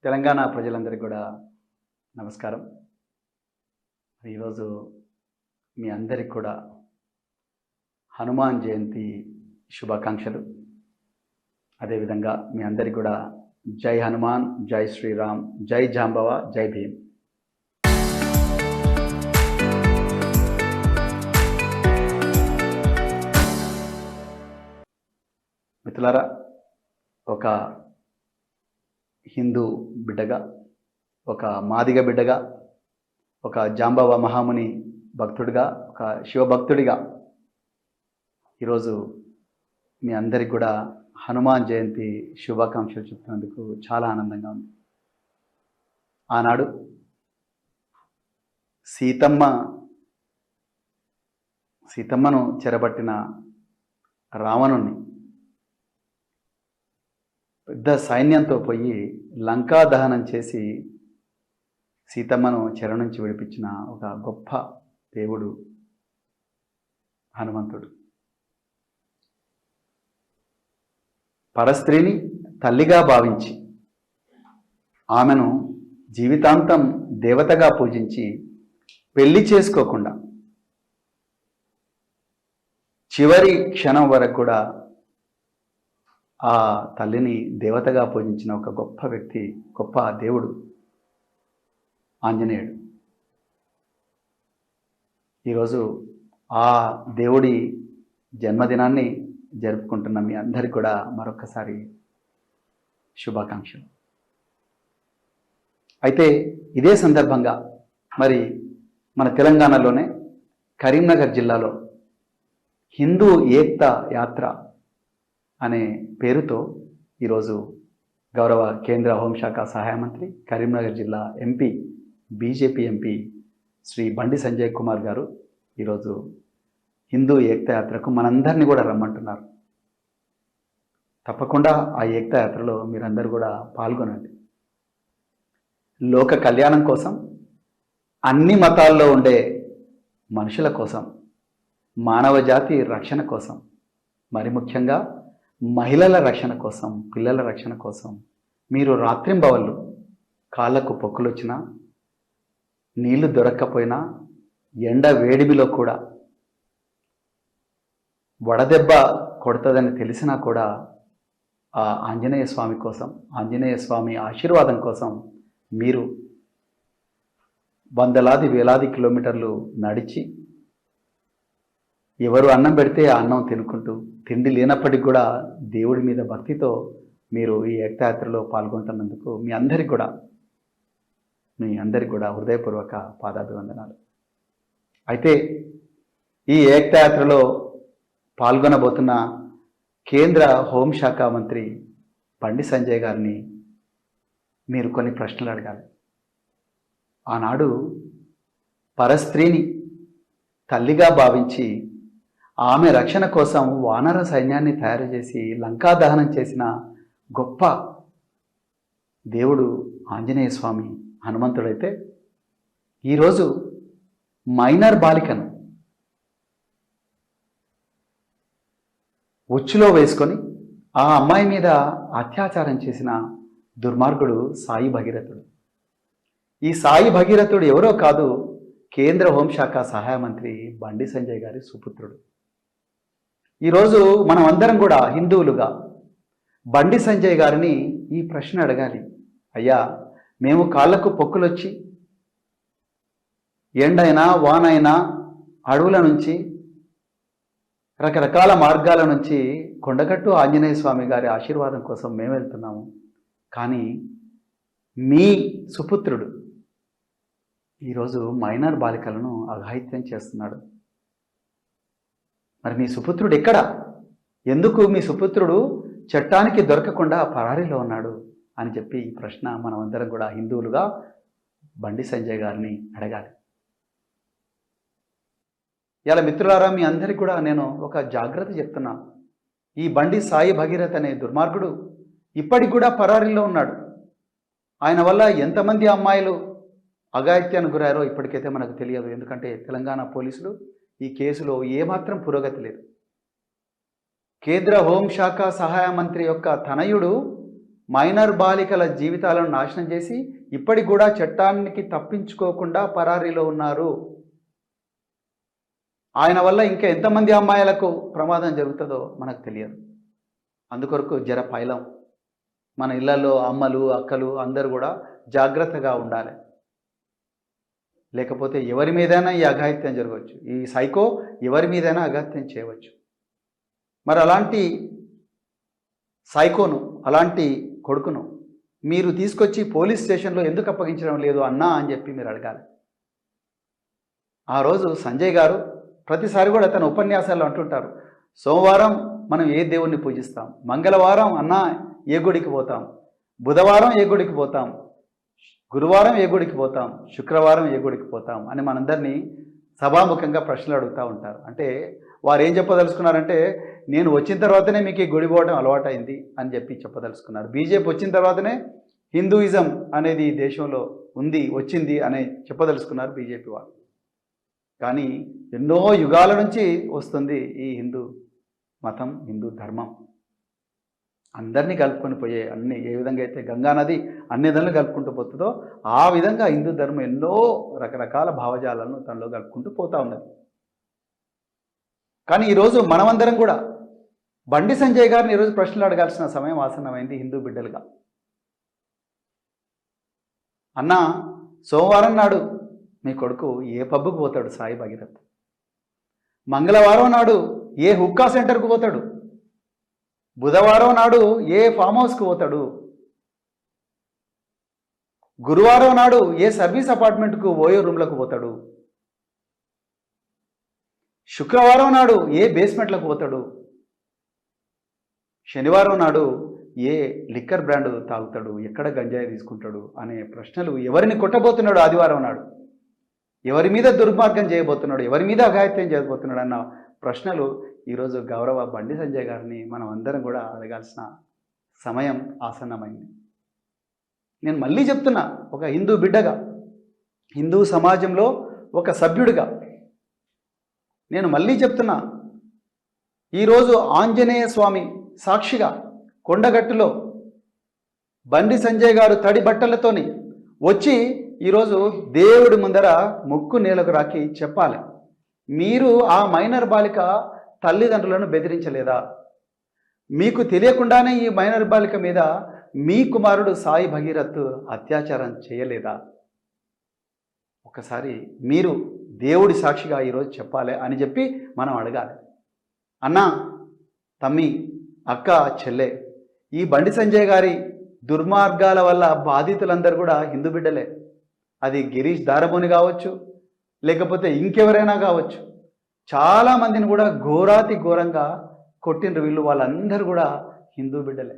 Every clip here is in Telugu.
తెలంగాణ ప్రజలందరికీ కూడా నమస్కారం. ఈరోజు మీ అందరికి కూడా హనుమాన్ జయంతి శుభాకాంక్షలు. అదేవిధంగా మీ అందరికి కూడా జై హనుమాన్, జై శ్రీరామ్, జై జాంబవ, జై భీమ్. మిత్రులారా, ఒక హిందూ బిడ్డగా, ఒక మాదిగ బిడ్డగా, ఒక జాంబవ మహాముని భక్తుడిగా, ఒక శివభక్తుడిగా ఈరోజు మీ అందరికి కూడా హనుమాన్ జయంతి శుభాకాంక్షలు చెప్తున్నందుకు చాలా ఆనందంగా ఉంది. ఆనాడు సీతమ్మను చెరబట్టిన రావణుణ్ణి పెద్ద సైన్యంతో పోయి లంకా దహనం చేసి సీతమ్మను చెర నుంచి విడిపించిన ఒక గొప్ప దేవుడు హనుమంతుడు. పరస్త్రీని తల్లిగా భావించి ఆమెను జీవితాంతం దేవతగా పూజించి పెళ్లి చేసుకోకుండా చివరి క్షణం వరకు కూడా ఆ తల్లిని దేవతగా పూజించిన ఒక గొప్ప వ్యక్తి, గొప్ప దేవుడు ఆంజనేయుడు. ఈరోజు ఆ దేవుడి జన్మదినాన్ని జరుపుకుంటున్న మీ అందరికి కూడా మరొకసారి శుభాకాంక్షలు. అయితే ఇదే సందర్భంగా మరి మన తెలంగాణలోనే కరీంనగర్ జిల్లాలో హిందూ ఏక్తా యాత్ర అనే పేరుతో ఈరోజు గౌరవ కేంద్ర హోంశాఖ సహాయ మంత్రి, కరీంనగర్ జిల్లా MP, BJP MP Shri Bandi Sanjay Kumar గారు ఈరోజు హిందూ ఏక్తా యాత్రకు మనందరినీ కూడా రమ్మంటున్నారు. తప్పకుండా ఆ ఏక్తా యాత్రలో మీరందరూ కూడా పాల్గొనండి. లోక కళ్యాణం కోసం, అన్ని మతాల్లో ఉండే మనుషుల కోసం, మానవ జాతి రక్షణ కోసం, మరి ముఖ్యంగా మహిళల రక్షణ కోసం, పిల్లల రక్షణ కోసం మీరు రాత్రింబవళ్ళు కాళ్ళకు పొక్కులు వచ్చినా, నీళ్లు దొరక్కపోయినా, ఎండ వేడిమిలో కూడా వడదెబ్బ కొడుతుందని తెలిసినా కూడా ఆ ఆంజనేయ స్వామి కోసం, ఆంజనేయ స్వామి ఆశీర్వాదం కోసం మీరు వందలాది వేలాది కిలోమీటర్లు నడిచి, ఎవరు అన్నం పెడితే ఆ అన్నం తినుకుంటూ, తిండి లేనప్పటికీ కూడా దేవుడి మీద భక్తితో మీరు ఈ ఏకయాత్రలో పాల్గొంటున్నందుకు మీ అందరికి కూడా హృదయపూర్వక పాదాభివందనాలు. అయితే ఈ ఏకయాత్రలో పాల్గొనబోతున్న కేంద్ర హోంశాఖ మంత్రి బండి సంజయ్ గారిని మీరు కొన్ని ప్రశ్నలు అడగాలి. ఆనాడు పరస్త్రీని తల్లిగా భావించి ఆమె రక్షణ కోసం వానర సైన్యాన్ని తయారు చేసి లంకా దహనం చేసిన గొప్ప దేవుడు ఆంజనేయ స్వామి హనుమంతుడైతే, ఈరోజు మైనర్ బాలికను ఉచ్చులో వేసుకొని ఆ అమ్మాయి మీద అత్యాచారం చేసిన దుర్మార్గుడు సాయి భగీరథుడు. ఈ సాయి భగీరథుడు ఎవరో కాదు, కేంద్ర హోంశాఖ సహాయ మంత్రి బండి సంజయ్ గారి సుపుత్రుడు. ఈరోజు మనం అందరం కూడా హిందువులుగా బండి సంజయ్ గారిని ఈ ప్రశ్న అడగాలి. అయ్యా, మేము కాళ్ళకు పొక్కులొచ్చి ఎండైనా వానైనా అడవుల నుంచి రకరకాల మార్గాల నుంచి కొండగట్టు ఆంజనేయ స్వామి గారి ఆశీర్వాదం కోసం మేము వెళ్తున్నాము. కానీ మీ సుపుత్రుడు ఈరోజు మైనర్ బాలికలను అఘాయిత్యం చేస్తున్నాడు. మరి మీ సుపుత్రుడు ఎక్కడ? ఎందుకు మీ సుపుత్రుడు చట్టానికి దొరకకుండా పరారీలో ఉన్నాడు అని చెప్పి ఈ ప్రశ్న మనమందరం కూడా హిందువులుగా బండి సంజయ్ గారిని అడగాలి. ఇలా మిత్రులారా, మీ అందరికీ కూడా నేను ఒక జాగ్రత్త చెప్తున్నా. ఈ బండి సాయి భగీరథ్ అనే దుర్మార్గుడు ఇప్పటికి కూడా పరారీలో ఉన్నాడు. ఆయన వల్ల ఎంతమంది అమ్మాయిలు అఘాయిత్యానికి గురారో ఇప్పటికైతే మనకు తెలియదు. ఎందుకంటే తెలంగాణ పోలీసులు ఈ కేసులో ఏమాత్రం పురోగతి లేదు. కేంద్ర హోంశాఖ సహాయ మంత్రి యొక్క తనయుడు మైనర్ బాలికల జీవితాలను నాశనం చేసి ఇప్పటికి కూడా చట్టానికి తప్పించుకోకుండా పరారీలో ఉన్నారు. ఆయన వల్ల ఇంకా ఎంతమంది అమ్మాయిలకు ప్రమాదం జరుగుతుందో మనకు తెలియదు. అందుకొరకు జర పైలం మన ఇళ్లలో అమ్మలు అక్కలు అందరూ కూడా జాగ్రత్తగా ఉండాలి. లేకపోతే ఎవరి మీదైనా ఈ అఘాయిత్యం జరగవచ్చు. ఈ సైకో ఎవరి మీదైనా అఘాయిత్యం చేయవచ్చు. మరి అలాంటి సైకోను, అలాంటి కొడుకును మీరు తీసుకొచ్చి పోలీస్ స్టేషన్లో ఎందుకు అప్పగించడం లేదు అన్నా అని చెప్పి మీరు అడగాలి. ఆ రోజు సంజయ్ గారు ప్రతిసారి కూడా తన ఉపన్యాసాల్లో అంటుంటారు, సోమవారం మనం ఏ దేవుణ్ణి పూజిస్తాం, మంగళవారం అన్నా ఏ గుడికి పోతాం, బుధవారం ఏ గుడికి పోతాం, గురువారం ఏ గుడికి పోతాం, శుక్రవారం ఏ గుడికి పోతాం అని మనందరినీ సభాముఖంగా ప్రశ్నలు అడుగుతూ ఉంటారు. అంటే వారు ఏం చెప్పదలుచుకున్నారంటే, నేను వచ్చిన తర్వాతనే మీకు ఈ గుడి పోవడం అలవాటైంది అని చెప్పి చెప్పదలుచుకున్నారు. బీజేపీ వచ్చిన తర్వాతనే హిందూయిజం అనేది దేశంలో ఉంది, వచ్చింది అని చెప్పదలుచుకున్నారు బీజేపీ వారు. కానీ ఎన్నో యుగాల నుంచి వస్తుంది ఈ హిందూ మతం, హిందూ ధర్మం. అందరినీ కలుపుకొని పోయే అన్ని, ఏ విధంగా అయితే గంగా నది అన్ని నదులను కలుపుకుంటూ పోతుందో ఆ విధంగా హిందూ ధర్మం ఎన్నో రకరకాల భావజాలను తనలో కలుపుకుంటూ పోతూ ఉన్నది. కానీ ఈరోజు మనమందరం కూడా బండి సంజయ్ గారిని ఈరోజు ప్రశ్నలు అడగాల్సిన సమయం ఆసన్నమైంది. హిందూ బిడ్డలుగా, అన్నా సోమవారం నాడు మీ కొడుకు ఏ పబ్కు పోతాడు సాయి భగీరథ్, మంగళవారం నాడు ఏ హుక్కా సెంటర్కు పోతాడు, బుధవారం నాడు ఏ ఫామ్ హౌస్కు పోతాడు, గురువారం నాడు ఏ సర్వీస్ అపార్ట్మెంట్కు ఓయో రూమ్లకు పోతాడు, శుక్రవారం నాడు ఏ బేస్మెంట్లకు పోతాడు, శనివారం నాడు ఏ లిక్కర్ బ్రాండ్ తాగుతాడు, ఎక్కడ గంజాయి తీసుకుంటాడు అనే ప్రశ్నలు, ఎవరిని కొట్టబోతున్నాడు ఆదివారం నాడు, ఎవరి మీద దుర్మార్గం చేయబోతున్నాడు, ఎవరి మీద అఘాయిత్యం చేయబోతున్నాడు అన్న ప్రశ్నలు ఈరోజు గౌరవ బండి సంజయ్ గారిని మనం అందరం కూడా అడగాల్సిన సమయం ఆసన్నమైంది. నేను మళ్ళీ చెప్తున్నా, ఒక హిందూ బిడ్డగా, హిందూ సమాజంలో ఒక సభ్యుడిగా నేను మళ్ళీ చెప్తున్నా, ఈరోజు ఆంజనేయ స్వామి సాక్షిగా కొండగట్టులో బండి సంజయ్ గారు తడి బట్టలతోని వచ్చి ఈరోజు దేవుడి ముందర ముక్కు నేలకు రాకి చెప్పాలి, మీరు ఆ మైనర్ బాలిక తల్లిదండ్రులను బెదిరించలేదా, మీకు తెలియకుండానే ఈ మైనర్ బాలిక మీద మీ కుమారుడు సాయి భగీరథ్ అత్యాచారం చేయలేదా? ఒకసారి మీరు దేవుడి సాక్షిగా ఈరోజు చెప్పాలి అని చెప్పి మనం అడగాలి. అన్న, తమ్మి, అక్క, చెల్లె, ఈ బండి సంజయ్ గారి దుర్మార్గాల వల్ల బాధితులందరూ కూడా హిందూ బిడ్డలే. అది గిరీష్ దారబోని కావచ్చు, లేకపోతే ఇంకెవరైనా కావచ్చు. చాలామందిని కూడా ఘోరాతి ఘోరంగా కొట్టినరు వీళ్ళు, వాళ్ళందరూ కూడా హిందూ బిడ్డలే.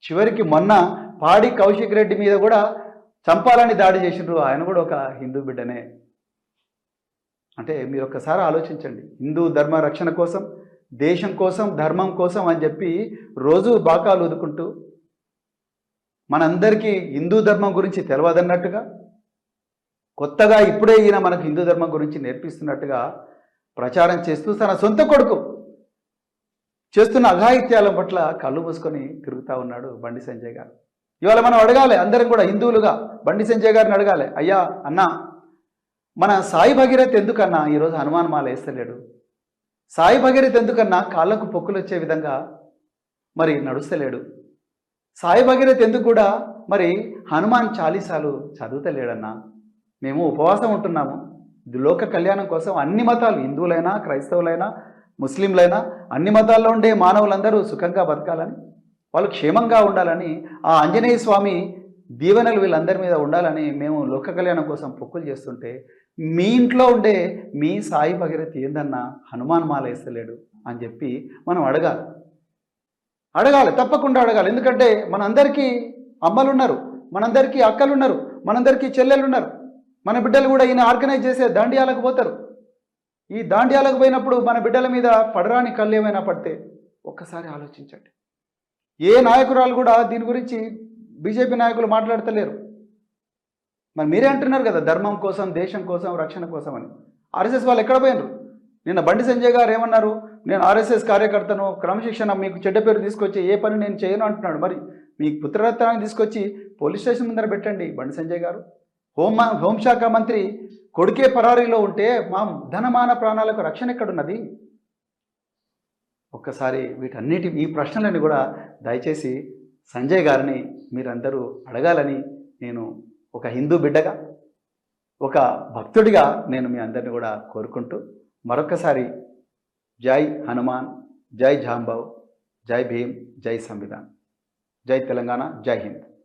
చివరికి మొన్న పాడి కౌశిక్ రెడ్డి మీద కూడా చంపాలని దాడి చేసినారు, ఆయన కూడా ఒక హిందూ బిడ్డనే. అంటే మీరు ఒక్కసారి ఆలోచించండి, హిందూ ధర్మ రక్షణ కోసం, దేశం కోసం, ధర్మం కోసం అని చెప్పి రోజు బాకాలు ఊదుకుంటూ మనందరికీ హిందూ ధర్మం గురించి తెలియదన్నట్టుగా, కొత్తగా ఇప్పుడే ఈయన మనకు హిందూ ధర్మం గురించి నేర్పిస్తున్నట్టుగా ప్రచారం చేస్తూ తన సొంత కొడుకు చేస్తున్న అఘాయిత్యాల పట్ల కళ్ళు మూసుకొని తిరుగుతూ ఉన్నాడు బండి సంజయ్ గారు. ఇవాళ మనం అడగాలి, అందరం కూడా హిందువులుగా బండి సంజయ్ గారిని అడగాలి, అయ్యా అన్నా, మన సాయి భగీరథ్ ఎందుకన్నా ఈరోజు హనుమాన్ మాల వేస్తలేడు? సాయి భగీరథ్ ఎందుకన్నా కాళ్ళకు పొక్కులు వచ్చే విధంగా మరి నడుస్తలేడు? సాయి భగీరథ్ ఎందుకు కూడా మరి హనుమాన్ చాలీసాలు చదువుతలేడన్నా? మేము ఉపవాసం ఉంటున్నాము లోక కళ్యాణం కోసం. అన్ని మతాలు, హిందువులైనా, క్రైస్తవులైనా, ముస్లింలైనా, అన్ని మతాల్లో ఉండే మానవులందరూ సుఖంగా బతకాలని, వాళ్ళు క్షేమంగా ఉండాలని, ఆ ఆంజనేయ స్వామి దీవెనలు వీళ్ళందరి మీద ఉండాలని మేము లోక కళ్యాణం కోసం పొక్కులు చేస్తుంటే, మీ ఇంట్లో ఉండే మీ సాయి భగీరథ్ ఏందన్నా హనుమాన్ మాల వేస్తలేడు అని చెప్పి మనం అడగాలి, తప్పకుండా అడగాలి. ఎందుకంటే మనందరికీ అమ్మలున్నారు, మనందరికీ అక్కలున్నారు, మనందరికీ చెల్లెలున్నారు. మన బిడ్డలు కూడా ఈయన ఆర్గనైజ్ చేసే దాండియాలకు పోతారు. ఈ దాండియాలకు పోయినప్పుడు మన బిడ్డల మీద పడరాని కళ్ళు ఏమైనా పడితే ఒక్కసారి ఆలోచించండి. ఏ నాయకురాలు కూడా దీని గురించి బీజేపీ నాయకులు మాట్లాడతలేరు. మరి మీరే అంటున్నారు కదా, ధర్మం కోసం, దేశం కోసం, రక్షణ కోసం అని. ఆర్ఎస్ఎస్ వాళ్ళు ఎక్కడ పోయినారు? నిన్న బండి సంజయ్ గారు ఏమన్నారు, నేను ఆర్ఎస్ఎస్ కార్యకర్తను, క్రమశిక్షణ మీకు చెడ్డ పేరు తీసుకొచ్చే ఏ పని నేను చేయను అంటున్నాడు. మరి మీ పుత్రరత్నాన్ని తీసుకొచ్చి పోలీస్ స్టేషన్ ముందర పెట్టండి బండి సంజయ్ గారు. హోంశాఖ మంత్రి కొడుకే పరారీలో ఉంటే మా ధనమాన ప్రాణాలకు రక్షణ ఎక్కడున్నది? ఒక్కసారి ఈ ప్రశ్నలని కూడా దయచేసి సంజయ్ గారిని మీరందరూ అడగాలని నేను ఒక హిందూ బిడ్డగా, ఒక భక్తుడిగా నేను మీ అందరిని కూడా కోరుకుంటూ మరొకసారి జై హనుమాన్, జై జాంబవ్, జై భీమ్, జై సంవిధాన్, జై తెలంగాణ, జై హింద్.